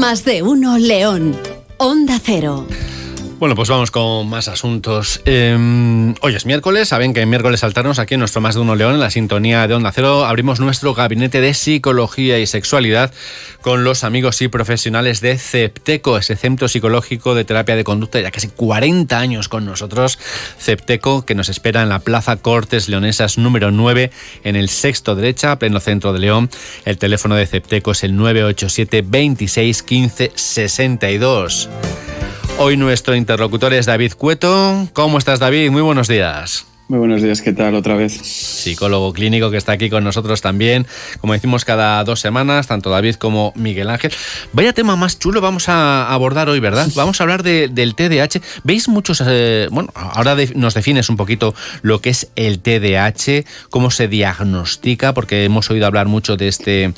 Más de uno León. Onda Cero. Bueno, pues vamos con más asuntos. Hoy es miércoles, saben que en miércoles alternos aquí en nuestro Más de Uno León, en la sintonía de Onda Cero, abrimos nuestro gabinete de psicología y sexualidad con los amigos y profesionales de Cepteco, ese centro psicológico de terapia de conducta, ya casi 40 años con nosotros. Cepteco, que nos espera en la Plaza Cortes Leonesas número 9, en el sexto derecha, pleno centro de León. El teléfono de Cepteco es el 987 26 15 62. Hoy nuestro interlocutor es David Cueto. ¿Cómo estás, David? Muy buenos días. Muy buenos días, ¿qué tal otra vez? Psicólogo clínico que está aquí con nosotros también, como decimos, cada 2 semanas, tanto David como Miguel Ángel. Vaya tema más chulo vamos a abordar hoy, ¿verdad? Vamos a hablar del TDAH. ¿Veis muchos? Ahora nos defines un poquito lo que es el TDAH, cómo se diagnostica, porque hemos oído hablar mucho de este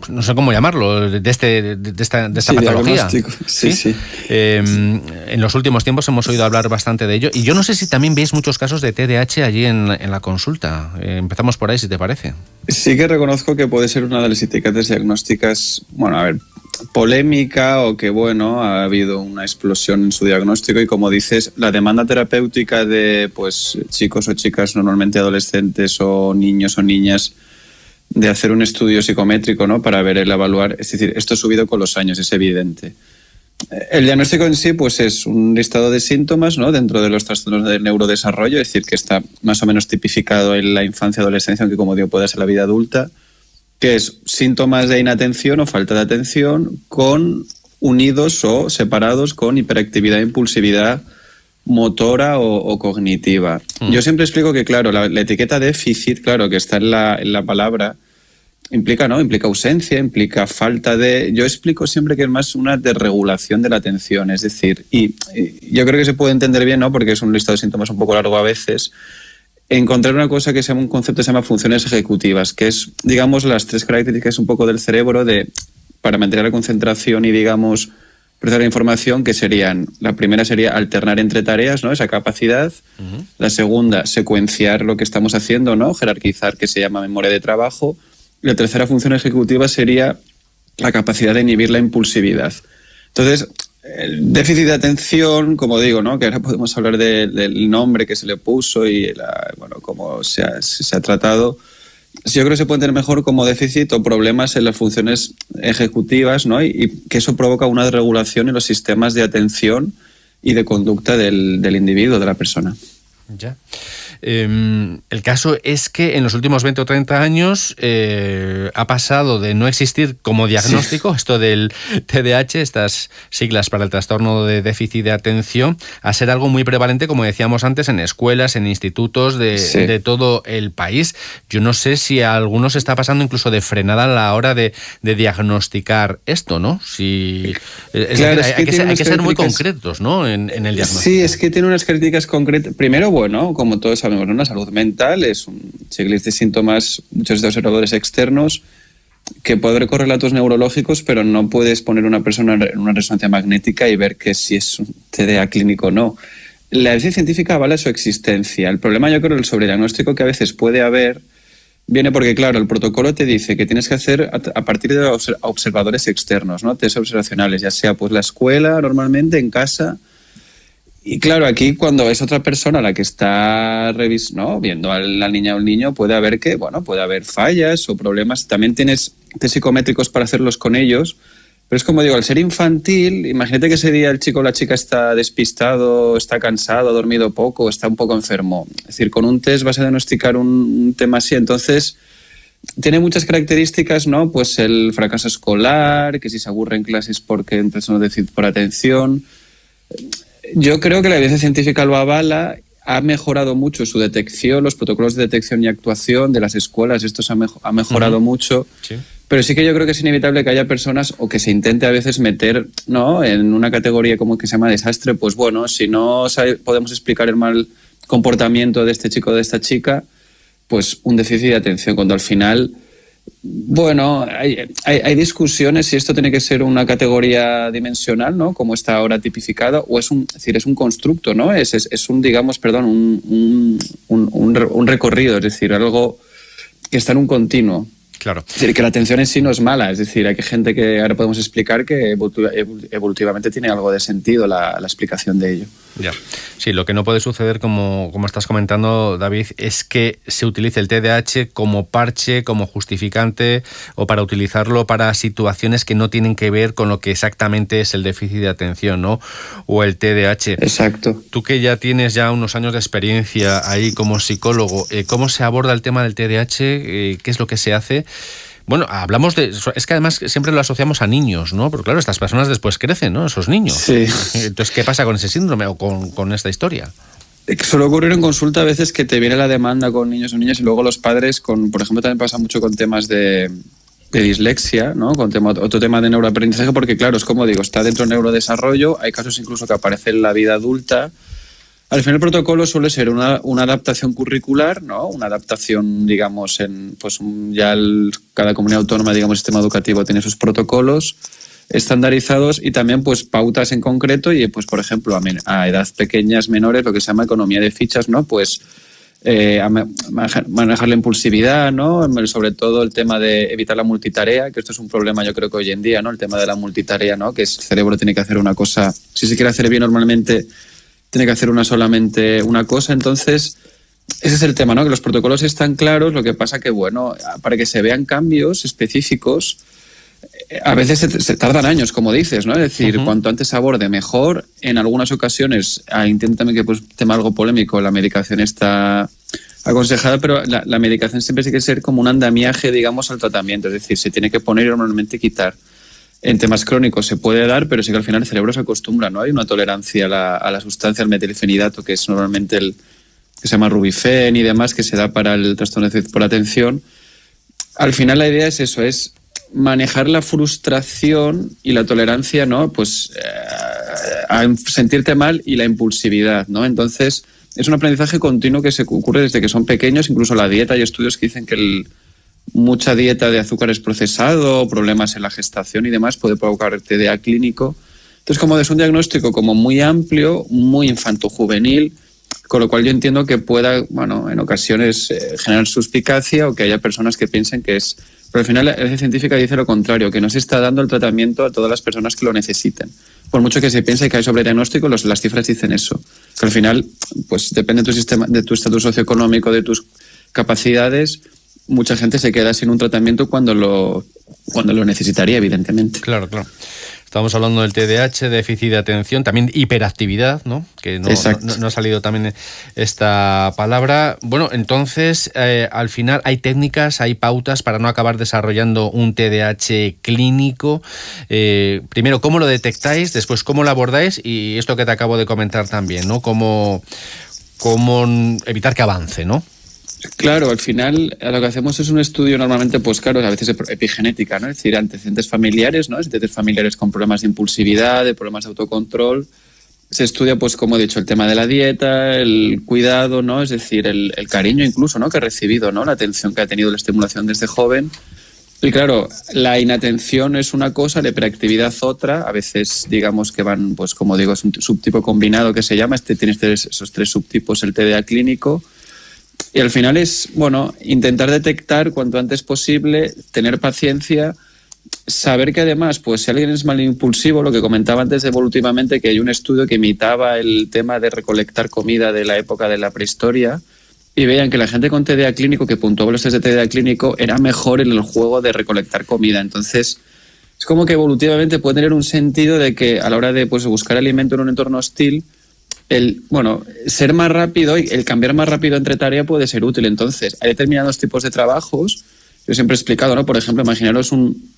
no sé cómo llamarlo, de esta patología. Sí. En los últimos tiempos hemos oído hablar bastante de ello, y yo no sé si también veis muchos casos de TDAH allí en la consulta. Empezamos por ahí, si te parece. Sí que reconozco que puede ser una de las etiquetas diagnósticas, polémica, o que, ha habido una explosión en su diagnóstico, y como dices, la demanda terapéutica de chicos o chicas, normalmente adolescentes o niños o niñas, de hacer un estudio psicométrico, ¿no?, para ver el evaluar. Es decir, esto ha subido con los años, es evidente. El diagnóstico en sí es un listado de síntomas, ¿no?, dentro de los trastornos del neurodesarrollo, es decir, que está más o menos tipificado en la infancia y adolescencia, aunque como digo puede ser la vida adulta, que es síntomas de inatención o falta de atención unidos o separados con hiperactividad e impulsividad motora o cognitiva. Yo siempre explico que, claro, la etiqueta déficit, claro, que está en la palabra, implica ausencia, implica falta de... Yo explico siempre que es más una desregulación de la atención, es decir, y yo creo que se puede entender bien, ¿no?, porque es un listado de síntomas un poco largo a veces, encontrar una cosa que se llama, un concepto que se llama funciones ejecutivas, que es, digamos, las 3 características un poco del cerebro para mantener la concentración y, digamos, procesar la información, que serían: la primera sería alternar entre tareas, ¿no?, esa capacidad. La segunda, secuenciar lo que estamos haciendo, ¿no?, jerarquizar, que se llama memoria de trabajo. La tercera función ejecutiva sería la capacidad de inhibir la impulsividad. Entonces, el déficit de atención, como digo, ¿no?, que ahora podemos hablar del nombre que se le puso y cómo se ha tratado. Yo creo que se puede entender mejor como déficit o problemas en las funciones ejecutivas, ¿no?, y que eso provoca una desregulación en los sistemas de atención y de conducta del individuo, de la persona. Ya. El caso es que en los últimos 20 o 30 años ha pasado de no existir como diagnóstico, esto del TDAH, estas siglas para el trastorno de déficit de atención, a ser algo muy prevalente, como decíamos antes, en escuelas, en institutos de todo el país. Yo no sé si a algunos está pasando incluso de frenada a la hora de diagnosticar esto, ¿no? Hay que ser muy concretos, ¿no?, en el diagnóstico. Sí, es que tiene unas críticas concretas. Primero, como todos sabemos, ¿no?, la salud mental es un checklist de síntomas, muchos de observadores externos, que puede haber correlatos neurológicos, pero no puedes poner a una persona en una resonancia magnética y ver que si es un TDA clínico o no. La evidencia científica avala su existencia. El problema, yo creo, el sobrediagnóstico que a veces puede haber, viene porque, claro, el protocolo te dice que tienes que hacer a partir de observadores externos, ¿no?, test observacionales, ya sea la escuela, normalmente, en casa. Y claro, aquí cuando es otra persona la que está viendo a la niña o el niño, puede haber puede haber fallas o problemas. También tienes test psicométricos para hacerlos con ellos, pero es como digo, al ser infantil, imagínate que ese día el chico o la chica está despistado, está cansado, ha dormido poco, está un poco enfermo. Es decir, con un test vas a diagnosticar un tema así. Entonces, tiene muchas características, ¿no? Pues el fracaso escolar, que si se aburre en clases porque entra en déficit por atención. Yo creo que la evidencia científica lo avala, ha mejorado mucho su detección, los protocolos de detección y actuación de las escuelas, esto ha mejorado mucho, sí. Pero sí que yo creo que es inevitable que haya personas, o que se intente a veces meter, ¿no?, en una categoría como que se llama desastre, si no podemos explicar el mal comportamiento de este chico o de esta chica, pues un déficit de atención, cuando al final... hay discusiones si esto tiene que ser una categoría dimensional, ¿no?, como está ahora tipificado, o es un constructo, ¿no? Es un recorrido, es decir, algo que está en un continuo. Claro. Es decir, que la atención en sí no es mala. Es decir, hay gente que ahora podemos explicar que evolutivamente tiene algo de sentido la explicación de ello. Ya. Sí, lo que no puede suceder, como estás comentando, David, es que se utilice el TDAH como parche, como justificante o para utilizarlo para situaciones que no tienen que ver con lo que exactamente es el déficit de atención, ¿no? O el TDAH. Exacto. Tú que ya tienes unos años de experiencia ahí como psicólogo, ¿cómo se aborda el tema del TDAH? ¿Qué es lo que se hace? Bueno, hablamos de... Es que además siempre lo asociamos a niños, ¿no? Pero claro, estas personas después crecen, ¿no? Esos niños. Sí. Entonces, ¿qué pasa con ese síndrome o con esta historia? Suele ocurrir en consulta a veces que te viene la demanda con niños o niñas y luego los padres por ejemplo, también pasa mucho con temas de dislexia, ¿no? Con otro tema de neuroaprendizaje, porque claro, es como digo, está dentro del neurodesarrollo, hay casos incluso que aparecen en la vida adulta. Al final el protocolo suele ser una adaptación curricular, ¿no? Una adaptación, digamos, cada comunidad autónoma, digamos, sistema educativo tiene sus protocolos estandarizados y también pues pautas en concreto y pues por ejemplo a edad pequeñas, menores, lo que se llama economía de fichas, ¿no? Pues manejar la impulsividad, ¿no? Sobre todo el tema de evitar la multitarea, que esto es un problema yo creo que hoy en día, ¿no? El tema de la multitarea, ¿no? Que el cerebro tiene que hacer una cosa, si se quiere hacer bien normalmente, tiene que hacer solamente una cosa. Entonces, ese es el tema, ¿no? Que los protocolos están claros, lo que pasa que, bueno, para que se vean cambios específicos, a veces se tardan años, como dices, ¿no? Es decir, cuanto antes se aborde, mejor. En algunas ocasiones, entiendo también que, pues, tema algo polémico, la medicación está aconsejada, pero la medicación siempre tiene que ser como un andamiaje, digamos, al tratamiento. Es decir, se tiene que poner y normalmente quitar. En temas crónicos se puede dar, pero sí que al final el cerebro se acostumbra, ¿no? Hay una tolerancia a la sustancia, al metilfenidato, que es normalmente que se llama Rubifen y demás, que se da para el trastorno de déficit por atención. Al final la idea es eso, es manejar la frustración y la tolerancia, ¿no? Pues a sentirte mal y la impulsividad, ¿no? Entonces es un aprendizaje continuo que se ocurre desde que son pequeños, incluso la dieta. Hay estudios que dicen que mucha dieta de azúcares procesado, problemas en la gestación y demás puede provocar TDA clínico. Entonces, como es un diagnóstico como muy amplio, muy infantojuvenil, con lo cual yo entiendo que pueda, bueno, en ocasiones generar suspicacia o que haya personas que piensen que es... Pero al final la evidencia científica dice lo contrario, que no se está dando el tratamiento a todas las personas que lo necesiten. Por mucho que se piense que hay sobrediagnóstico, las cifras dicen eso. Que al final, pues depende de tu sistema, de tu estatus socioeconómico, de tus capacidades. Mucha gente se queda sin un tratamiento cuando lo necesitaría, evidentemente. Claro, claro. Estamos hablando del TDAH, déficit de atención, también hiperactividad, ¿no? Que no ha salido también esta palabra. Bueno, entonces, al final hay técnicas, hay pautas para no acabar desarrollando un TDAH clínico. Primero, ¿cómo lo detectáis? Después, ¿cómo lo abordáis? Y esto que te acabo de comentar también, ¿no? ¿Cómo evitar que avance, ¿no? Claro, al final lo que hacemos es un estudio normalmente, pues claro, a veces epigenética, ¿no? Es decir, antecedentes familiares, ¿no? Antecedentes familiares con problemas de impulsividad, de problemas de autocontrol. Se estudia, pues como he dicho, el tema de la dieta, el cuidado, ¿no? Es decir, el cariño incluso, ¿no? Que ha recibido, ¿no? La atención que ha tenido, la estimulación desde joven. Y claro, la inatención es una cosa, la hiperactividad otra. A veces, digamos que van, pues como digo, es un subtipo combinado que se llama. Tiene esos tres subtipos, el TDA clínico. Y al final es, bueno, intentar detectar cuanto antes posible, tener paciencia, saber que además, pues si alguien es mal impulsivo, lo que comentaba antes evolutivamente, que hay un estudio que imitaba el tema de recolectar comida de la época de la prehistoria y veían que la gente con TDA clínico, que puntuaba los test de TDA clínico, era mejor en el juego de recolectar comida. Entonces, es como que evolutivamente puede tener un sentido de que a la hora de, pues, buscar alimento en un entorno hostil, ser más rápido y el cambiar más rápido entre tareas puede ser útil. Entonces, hay determinados tipos de trabajos. Yo siempre he explicado, ¿no? Por ejemplo, imaginaros un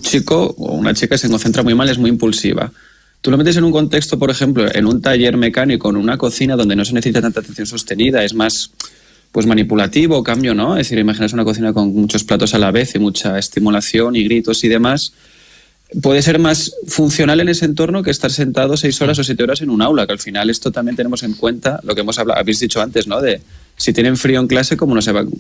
chico o una chica que se concentra muy mal, es muy impulsiva. Tú lo metes en un contexto, por ejemplo, en un taller mecánico, en una cocina donde no se necesita tanta atención sostenida, es más, pues, manipulativo, cambio, ¿no? Es decir, imaginas una cocina con muchos platos a la vez y mucha estimulación y gritos y demás. Puede ser más funcional en ese entorno que estar sentado 6 horas o 7 horas en un aula, que al final esto también tenemos en cuenta lo que hemos hablado, habéis dicho antes, ¿no? De si tienen frío en clase, cómo se van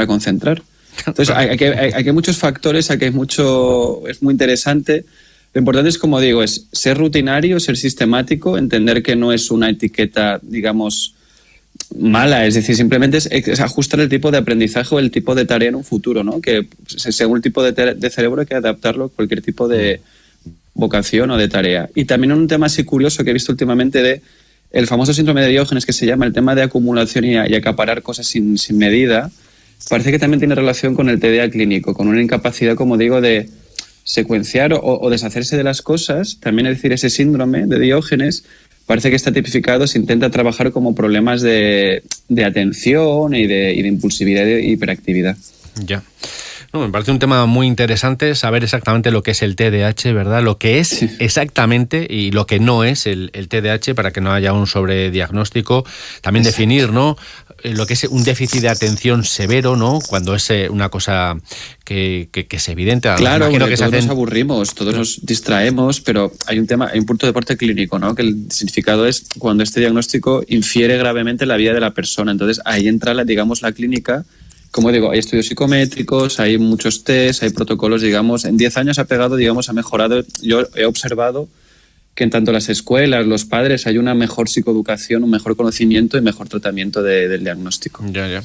a concentrar. Entonces, hay muchos factores, es muy interesante. Lo importante es, como digo, es ser rutinario, ser sistemático, entender que no es una etiqueta, digamos, mala, es decir, simplemente es ajustar el tipo de aprendizaje o el tipo de tarea en un futuro, ¿no? Que según el tipo de cerebro hay que adaptarlo a cualquier tipo de vocación o de tarea. Y también un tema así curioso que he visto últimamente de el famoso síndrome de Diógenes, que se llama el tema de acumulación y acaparar cosas sin medida, parece que también tiene relación con el TDA clínico, con una incapacidad, como digo, de secuenciar o deshacerse de las cosas. También, es decir, ese síndrome de Diógenes parece que está tipificado, se intenta trabajar como problemas de atención y de impulsividad e hiperactividad. Ya. No, me parece un tema muy interesante saber exactamente lo que es el TDAH, ¿verdad? Lo que es exactamente y lo que no es el TDAH para que no haya un sobrediagnóstico. También definir, ¿no? Lo que es un déficit de atención severo, ¿no? Cuando es una cosa que es evidente. Claro, porque todos nos aburrimos, todos nos distraemos, pero hay un punto de parte clínico, ¿no? Que el significado es cuando este diagnóstico infiere gravemente la vida de la persona. Entonces ahí entra, digamos, la clínica. Como digo, hay estudios psicométricos, hay muchos test, hay protocolos, digamos, en 10 años ha mejorado. Yo he observado que en tanto las escuelas, los padres, hay una mejor psicoeducación, un mejor conocimiento y mejor tratamiento del diagnóstico. Ya.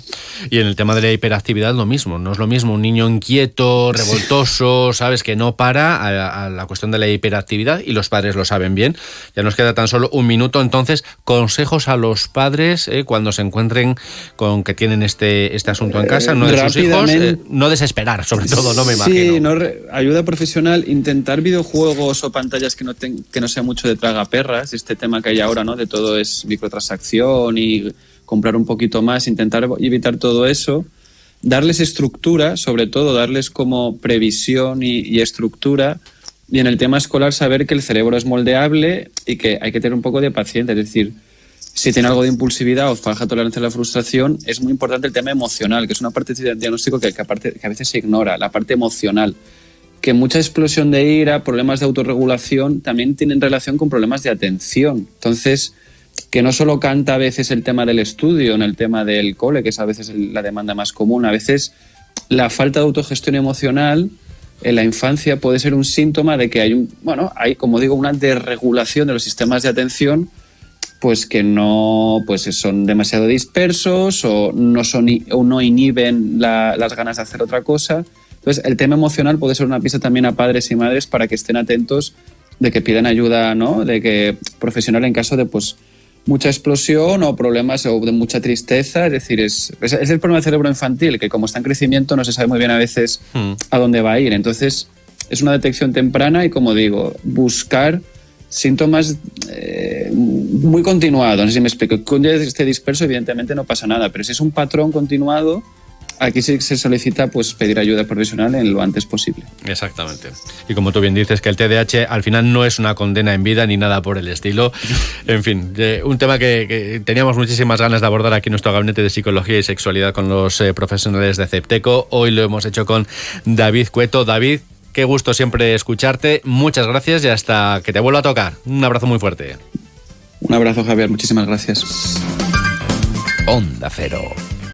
Y en el tema de la hiperactividad lo mismo, no es lo mismo un niño inquieto, revoltoso, ¿sabes? Que no para a la cuestión de la hiperactividad y los padres lo saben bien. Ya nos queda tan solo un minuto, entonces, consejos a los padres cuando se encuentren con que tienen este asunto en casa, no de sus hijos, no desesperar, sobre todo, no me imagino. Sí, ayuda profesional, intentar videojuegos o pantallas que no sean mucho de tragaperras, este tema que hay ahora, ¿no? De todo es microtransacción y comprar un poquito más, intentar evitar todo eso, darles estructura, sobre todo darles como previsión y estructura, y en el tema escolar saber que el cerebro es moldeable y que hay que tener un poco de paciencia, es decir, si tiene algo de impulsividad o baja tolerancia a la frustración, es muy importante el tema emocional, que es una parte del diagnóstico que a veces se ignora, la parte emocional, que mucha explosión de ira, problemas de autorregulación, también tienen relación con problemas de atención. Entonces, que no solo canta a veces el tema del estudio, en el tema del cole, que es a veces la demanda más común, a veces la falta de autogestión emocional en la infancia puede ser un síntoma de que hay, como digo, una desregulación de los sistemas de atención, pues que no son demasiado dispersos o no inhiben las ganas de hacer otra cosa. Entonces, el tema emocional puede ser una pista también a padres y madres para que estén atentos de que pidan ayuda, ¿no? De que profesional en caso de mucha explosión o problemas o de mucha tristeza. Es decir, es el problema del cerebro infantil, que como está en crecimiento no se sabe muy bien a veces a dónde va a ir. Entonces, es una detección temprana y, como digo, buscar síntomas muy continuados. No sé si me explico. Cuando esté disperso, evidentemente no pasa nada, pero si es un patrón continuado, aquí sí se solicita pedir ayuda profesional en lo antes posible. Exactamente. Y como tú bien dices, que el TDAH al final no es una condena en vida ni nada por el estilo. En fin, un tema que teníamos muchísimas ganas de abordar aquí en nuestro gabinete de psicología y sexualidad con los profesionales de Cepteco. Hoy lo hemos hecho con David Cueto. David, qué gusto siempre escucharte. Muchas gracias y hasta que te vuelva a tocar. Un abrazo muy fuerte. Un abrazo, Javier. Muchísimas gracias. Onda Cero.